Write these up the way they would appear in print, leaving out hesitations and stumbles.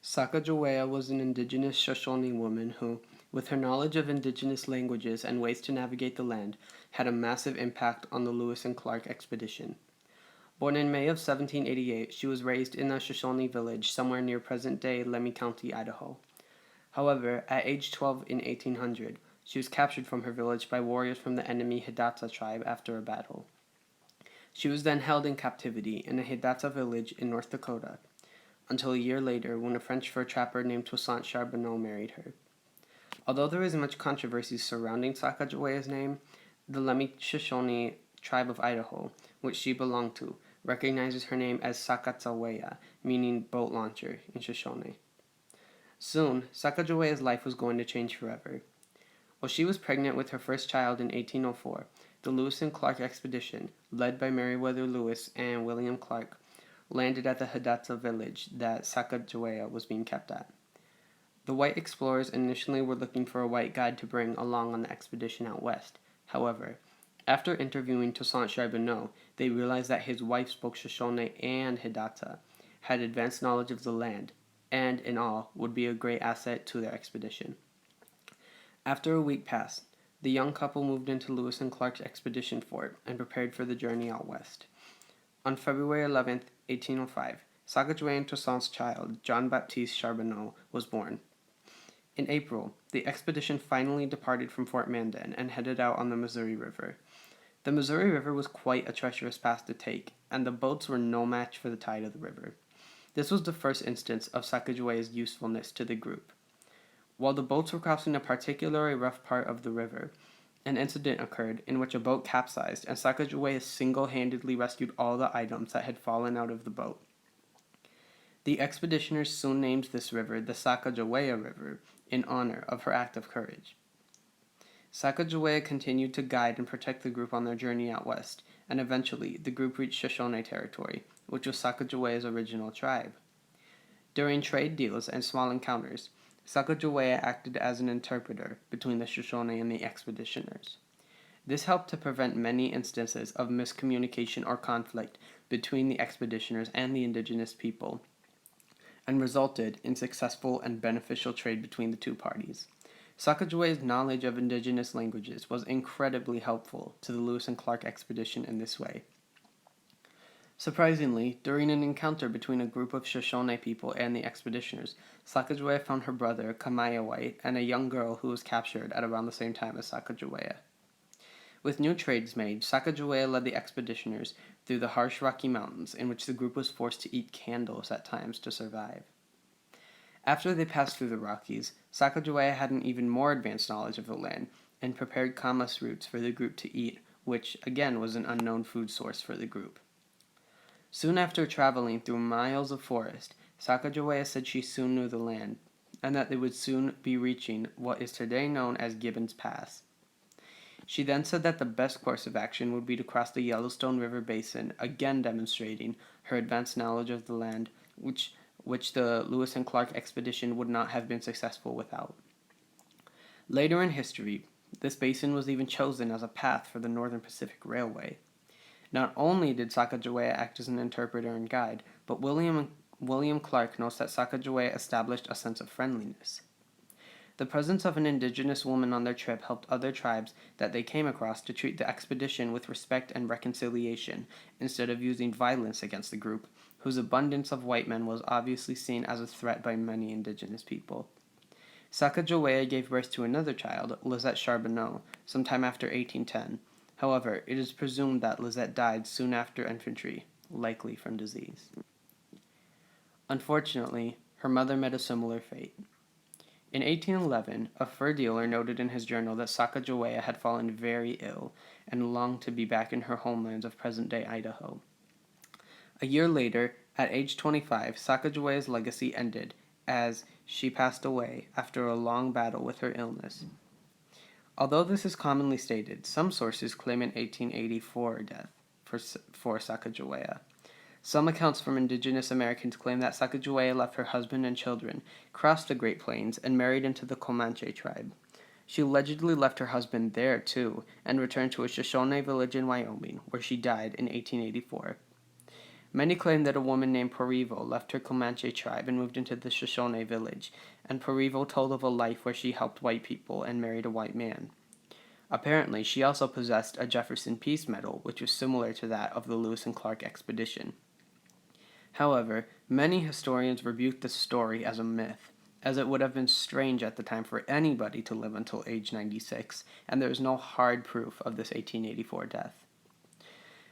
Sacajawea was an indigenous Shoshone woman who, with her knowledge of indigenous languages and ways to navigate the land, had a massive impact on the Lewis and Clark expedition. Born in May of 1788, she was raised in a Shoshone village somewhere near present-day Lemhi County, Idaho. However, at age 12 in 1800, she was captured from her village by warriors from the enemy Hidatsa tribe after a battle. She was then held in captivity in a Hidatsa village in North Dakota until a year later when a French fur trapper named Toussaint Charbonneau married her. Although there is much controversy surrounding Sacagawea's name, the Lemhi Shoshone tribe of Idaho, which she belonged to, recognizes her name as Sacajawea, meaning boat launcher in Shoshone. Soon, Sacagawea's life was going to change forever. While she was pregnant with her first child in 1804, the Lewis and Clark expedition, led by Meriwether Lewis and William Clark, landed at the Hidatsa village that Sacajawea was being kept at. The white explorers initially were looking for a white guide to bring along on the expedition out west. However, after interviewing Toussaint Charbonneau, they realized that his wife spoke Shoshone and Hidatsa, had advanced knowledge of the land, and, in all, would be a great asset to their expedition. After a week passed, the young couple moved into Lewis and Clark's expedition fort and prepared for the journey out west. On February 11th, 1805, Sacajawea and Toussaint's child, John Baptiste Charbonneau, was born. In April, the expedition finally departed from Fort Mandan and headed out on the Missouri River. The Missouri River was quite a treacherous path to take, and the boats were no match for the tide of the river. This was the first instance of Sacagawea's usefulness to the group. While the boats were crossing a particularly rough part of the river, an incident occurred in which a boat capsized and Sacagawea single-handedly rescued all the items that had fallen out of the boat. The expeditioners soon named this river the Sacajawea River in honor of her act of courage. Sacajawea continued to guide and protect the group on their journey out west, and eventually the group reached Shoshone territory, which was Sacagawea's original tribe. During trade deals and small encounters, Sacajawea acted as an interpreter between the Shoshone and the expeditioners. This helped to prevent many instances of miscommunication or conflict between the expeditioners and the indigenous people, and resulted in successful and beneficial trade between the two parties. Sacagawea's knowledge of indigenous languages was incredibly helpful to the Lewis and Clark expedition in this way. Surprisingly, during an encounter between a group of Shoshone people and the expeditioners, Sacajawea found her brother, Kamaya White, and a young girl who was captured at around the same time as Sacajawea. With new trades made, Sacajawea led the expeditioners through the harsh Rocky Mountains, in which the group was forced to eat candles at times to survive. After they passed through the Rockies, Sacajawea had an even more advanced knowledge of the land and prepared camas roots for the group to eat, which, again, was an unknown food source for the group. Soon after traveling through miles of forest, Sacajawea said she soon knew the land, and that they would soon be reaching what is today known as Gibbons Pass. She then said that the best course of action would be to cross the Yellowstone River Basin, again demonstrating her advanced knowledge of the land, which the Lewis and Clark expedition would not have been successful without. Later in history, this basin was even chosen as a path for the Northern Pacific Railway. Not only did Sacajawea act as an interpreter and guide, but William Clark notes that Sacajawea established a sense of friendliness. The presence of an indigenous woman on their trip helped other tribes that they came across to treat the expedition with respect and reconciliation, instead of using violence against the group, whose abundance of white men was obviously seen as a threat by many indigenous people. Sacajawea gave birth to another child, Lizette Charbonneau, sometime after 1810. However, it is presumed that Lizette died soon after infantry, likely from disease. Unfortunately, her mother met a similar fate. In 1811, a fur dealer noted in his journal that Sacajawea had fallen very ill and longed to be back in her homelands of present-day Idaho. A year later, at age 25, Sacagawea's legacy ended as she passed away after a long battle with her illness. Although this is commonly stated, some sources claim an 1884 death for Sacajawea. Some accounts from indigenous Americans claim that Sacajawea left her husband and children, crossed the Great Plains, and married into the Comanche tribe. She allegedly left her husband there, too, and returned to a Shoshone village in Wyoming, where she died in 1884. Many claim that a woman named Parivo left her Comanche tribe and moved into the Shoshone village, and Parivo told of a life where she helped white people and married a white man. Apparently, she also possessed a Jefferson Peace Medal, which was similar to that of the Lewis and Clark expedition. However, many historians rebuke this story as a myth, as it would have been strange at the time for anybody to live until age 96, and there is no hard proof of this 1884 death.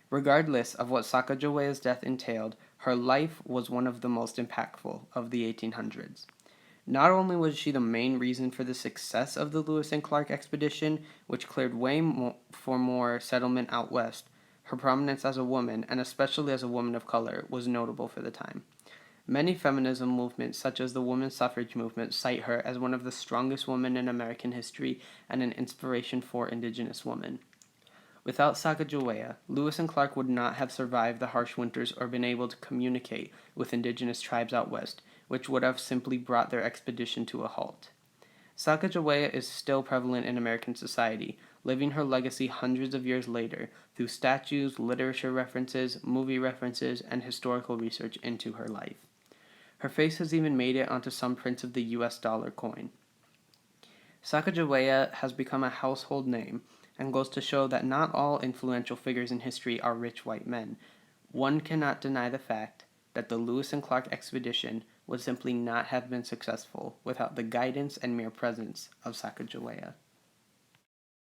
Regardless of what Sacagawea's death entailed, her life was one of the most impactful of the 1800s. Not only was she the main reason for the success of the Lewis and Clark expedition, which cleared way for more settlement out west, her prominence as a woman, and especially as a woman of color, was notable for the time. Many feminism movements, such as the women's suffrage movement, cite her as one of the strongest women in American history and an inspiration for Indigenous women. Without Sacagawea, Lewis and Clark would not have survived the harsh winters or been able to communicate with indigenous tribes out west, which would have simply brought their expedition to a halt. Sacagawea is still prevalent in American society, living her legacy hundreds of years later through statues, literature references, movie references, and historical research into her life. Her face has even made it onto some prints of the US dollar coin. Sacagawea has become a household name, and goes to show that not all influential figures in history are rich white men. One cannot deny the fact that the Lewis and Clark expedition would simply not have been successful without the guidance and mere presence of Sacagawea.